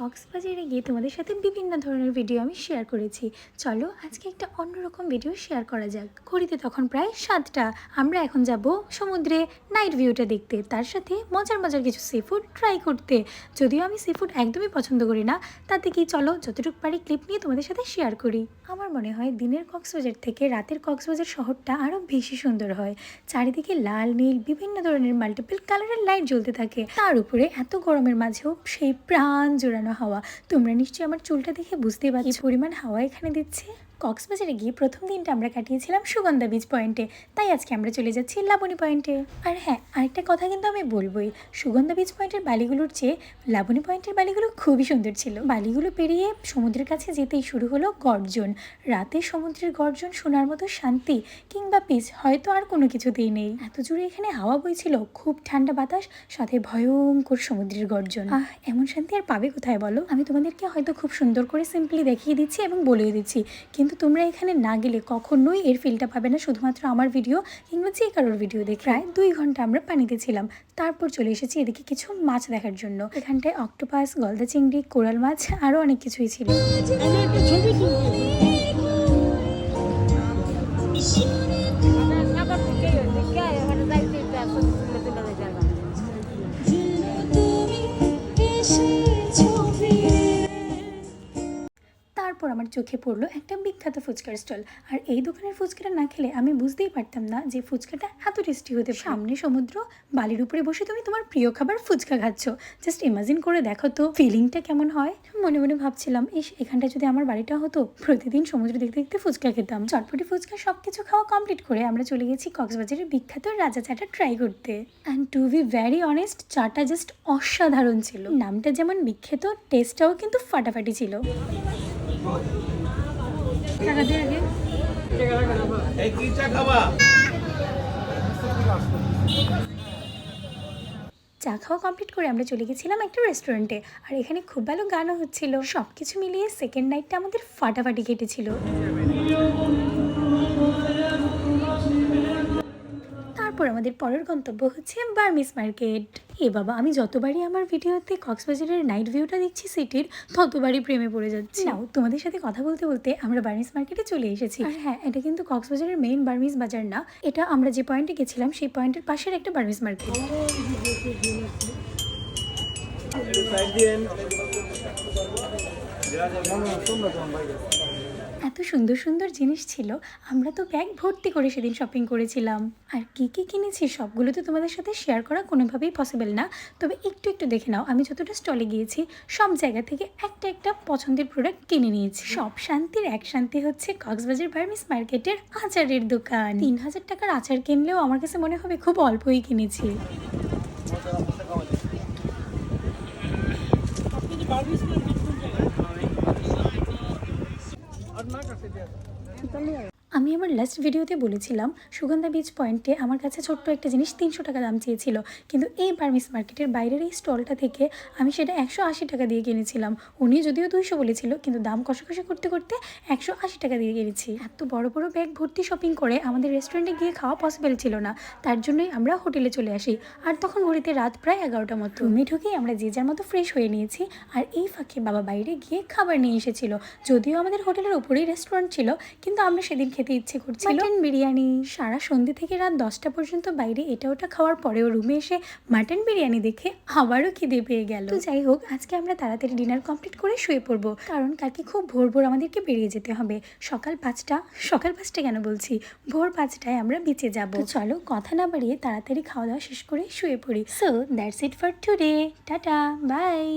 কক্সবাজারে গিয়ে তোমাদের সাথে বিভিন্ন ধরনের ভিডিও আমি শেয়ার করেছি। চলো আজকে একটা অন্যরকম ভিডিও শেয়ার করা যাক। ঘড়িতে তখন প্রায় 7টা। আমরা এখন যাব সমুদ্রে নাইট ভিউটা দেখতে, তার সাথে মজার মজার কিছু সি ফুড ট্রাই করতে। যদিও আমি সি ফুড একদমই পছন্দ করি না, তাতে কি চলো যতটুকু পারি ক্লিপ নিয়ে তোমাদের সাথে শেয়ার করি। আমার মনে হয় দিনের কক্সবাজার থেকে রাতের কক্সবাজার শহরটা আরও বেশি সুন্দর হয়। চারিদিকে লাল নীল বিভিন্ন ধরনের মাল্টিপল কালারের লাইট জ্বলতে থাকে, তার উপরে এত গরমের মাঝেও সেই প্রাণ জোড়ানো হাওয়া। তোমরা নিশ্চয়ই আমার চুলটা দেখে বুঝতেই পারছো কি পরিমাণ হাওয়া এখানে দিচ্ছে। কক্সবাজারে গিয়ে প্রথম দিনটা আমরা কাটিয়েছিলাম সুগন্ধা বিচ পয়েন্টে, তাই আজকে আমরা চলে যাচ্ছি লাবণী পয়েন্টে। আর হ্যাঁ, আরেকটা কথা কিন্তু আমি বলবোই, সুগন্ধা বিচ পয়েন্টের বালিগুলোর চেয়ে লাবণী পয়েন্টের বালিগুলো খুবই সুন্দর ছিল। বালিগুলো পেরিয়ে সমুদ্রের কাছে যেতেই শুরু হলো গর্জন। রাতে সমুদ্রের গর্জন শোনার মতো শান্তি কিংবা পিস হয়তো আর কোনো কিছুতেই নেই। এত জোরে এখানে হাওয়া বইছিল, খুব ঠান্ডা বাতাস, সাথে ভয়ঙ্কর সমুদ্রের গর্জন। এমন শান্তি আর পাবে কোথায় বলো? আমি তোমাদেরকে হয়তো খুব সুন্দর করে সিম্পলি দেখিয়ে দিচ্ছি এবং বলেও দিচ্ছি, কিন্তু তোমরা এখানে না গেলে কখনোই এর ফিলটা পাবে না, শুধুমাত্র আমার ভিডিও কিংবা যে কারোর ভিডিও দেখে। প্রায় 2 ঘন্টা আমরা পানিতে ছিলাম, তারপর চলে এসেছি এদিকে কিছু মাছ দেখার জন্য। এখানটায় অক্টোপাস, গলদা চিংড়ি, কোরাল মাছ আরও অনেক কিছুই ছিল। তারপর আমার চোখে পড়লো একটা বিখ্যাত ফুচকার স্টল। আর এই দোকানের ফুচকাটা না খেলে আমি বুঝতেই পারতাম না যে ফুচকাটা এত টেস্টি হতে পারে। সামনে সমুদ্র, বালির উপরে বসে তুমি তোমার প্রিয় খাবার ফুচকা খাচ্ছ। জাস্ট ইমাজিন করে দেখো তো ফিলিংটা কেমন হয়। মনে মনে ভাবছিলাম, এখানটা যদি আমার বাড়িটা হতো, প্রতিদিন সমুদ্র দেখতে দেখতে ফুচকা খেতাম। চটপটি ফুচকা সব কিছু খাওয়া কমপ্লিট করে আমরা চলে গেছি কক্সবাজারের বিখ্যাত রাজা চাটা ট্রাই করতে। And to be very honest, চাটা জাস্ট অসাধারণ ছিল। নামটা যেমন বিখ্যাত, টেস্টটাও কিন্তু ফাটাফাটি ছিল। চা খাওয়া কমপ্লিট করে আমরা চলে গেছিলাম একটা রেস্টুরেন্টে, আর এখানে খুব ভালো গানও হচ্ছিল। সব কিছু মিলিয়ে সেকেন্ড নাইটটা আমাদের ফাটাফাটি কেটেছিল। তারপর আমাদের পরের গন্তব্য হচ্ছে বার্মিস মার্কেট। এ বাবা, আমি যতবারই আমার ভিডিওতে কক্সবাজারের নাইট ভিউটা দেখছি সিটির, ততবারই প্রেমে পড়ে যাচ্ছি। নাও, তোমাদের সাথে কথা বলতে বলতে আমরা বার্মিস মার্কেটে চলে এসেছি। আর হ্যাঁ, এটা কিন্তু কক্সবাজারের মেইন বার্মিস বাজার না, এটা আমরা যে পয়েন্টে গেছিলাম সেই পয়েন্টের পাশের একটা বার্মিস মার্কেট। এত সুন্দর সুন্দর জিনিস ছিল, আমরা তো ব্যাগ ভর্তি করে সেদিন শপিং করেছিলাম। আর কী কী কিনেছি সবগুলো তো তোমাদের সাথে শেয়ার করা কোনোভাবেই পসিবল না, তবে একটু একটু দেখে নাও। আমি যতটা স্টলে গিয়েছি সব জায়গা থেকে একটা একটা পছন্দের প্রোডাক্ট কিনে নিয়েছি। সব শান্তির এক শান্তি হচ্ছে কক্সবাজার বার্মিস মার্কেটের আচারের দোকান। 3000 টাকার আচার কিনলেও আমার কাছে মনে হবে খুব অল্পই কিনেছি। আমি আমার লাস্ট ভিডিওতে বলেছিলাম সুগন্ধা বিচ পয়েন্টে আমার কাছে ছোট্ট একটা জিনিস 300 টাকা দাম চেয়েছিল, কিন্তু এই বার্মিস মার্কেটের বাইরের এই স্টলটা থেকে আমি সেটা 180 টাকা দিয়ে কিনেছিলাম। উনি যদিও 200 বলেছিল, কিন্তু দাম কষাকষি করতে করতে 180 টাকা দিয়ে কিনেছি। এত বড় বড় ব্যাগ ভর্তি শপিং করে আমাদের রেস্টুরেন্টে গিয়ে খাওয়া পসিবল ছিল না, তার জন্যই আমরা হোটেলে চলে আসি। আর তখন ঘড়িতে রাত প্রায় 11টার মতো। রুমে ঢুকেই আমরা যে যার মতো ফ্রেশ হয়ে নিয়েছি, আর এই ফাঁকে বাবা বাইরে গিয়ে খাবার নিয়ে এসেছিল। যদিও আমাদের হোটেলের উপরেই রেস্টুরেন্ট ছিল, কিন্তু আমরা সেদিন খেতে ইচ্ছে করছিল মাটন বিরিয়ানি। সারা সন্ধ্যে থেকে রাত 10টা পর্যন্ত বাইরে এটা ওটা খাওয়ার পরেও রুমে এসে মাটন বিরিয়ানি দেখে আবারও খিদে পেয়ে গেল। তো যাই হোক, আজকে আমরা তাড়াতাড়ি ডিনার কমপ্লিট করে শুয়ে পড়বো, কারণ কালকে খুব ভোর ভোর আমাদেরকে বেরিয়ে যেতে হবে। সকাল 5টা কেন বলছি, ভোর 5টায় আমরা বিচে যাবো। চলো কথা না বাড়িয়ে তাড়াতাড়ি খাওয়া দাওয়া শেষ করে শুয়ে পড়ি। So that's it for today, tata bye.